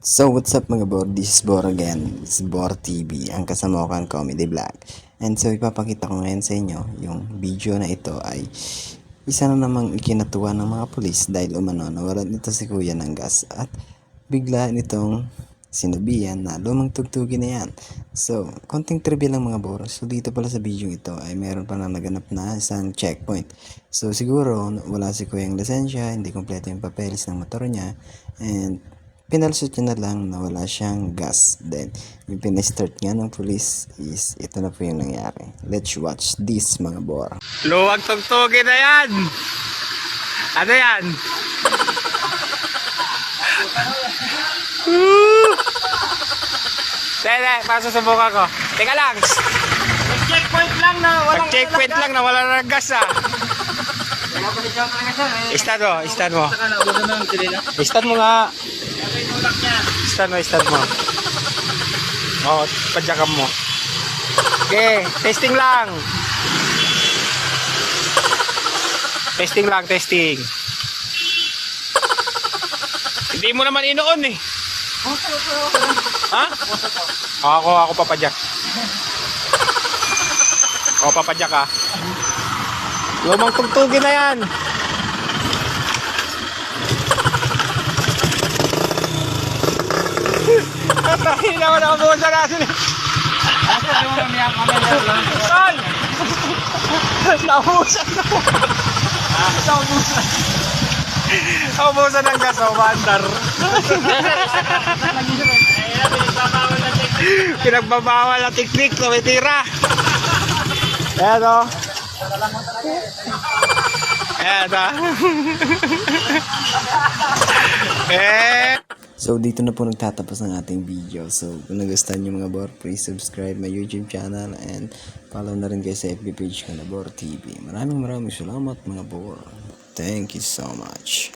So what's up mga bor, this is Bor again, this is Bor TV, ang kasama ko ang comedy vlog. And so ipapakita ko ngayon sa inyo, yung video na ito ay isa na namang ikinatuwa ng mga pulis dahil umano nawalan nito si kuya ng gas at bigla nitong sinabihan na lumang tugtugin na yan. So konting trivia lang mga bor, so dito pala sa video ito ay meron pa na naganap na isang checkpoint. So siguro wala si kuyang lisensya, hindi kompleto yung papeles ng motor niya, and pinalsot niya na lang na wala siyang gas. Then, yung pinastart niya ng police is, ito na po yung nangyari. Let's watch this mga bor. Luwag tugtugin na yan! Ano yan? Tene, pasusubukan ko. Teka lang! Checkpoint lang na walang Checkpoint lang na wala na gas ah. Start mo, start mo. Start mo nga. Start mo. Oh, padyakan mo. Okay, testing lang. Testing. Hindi mo naman inoon eh. Ha? Ako papadyak. Ako papadyak ah. Lumang tugtugin na yan. Tahin naman ako buwan sa nasin. Ay! Naubusan na po. Naubusan ng gas o bandar. Pinagbabawal na teknik na may tira. Ayan o. Ayan o. So dito na po nagtatapos ng ating video. So kung nagustuhan nyo mga bor, please subscribe my YouTube channel and follow na rin kayo sa FB page ko na Bor TV. Maraming salamat mga bor. Thank you so much.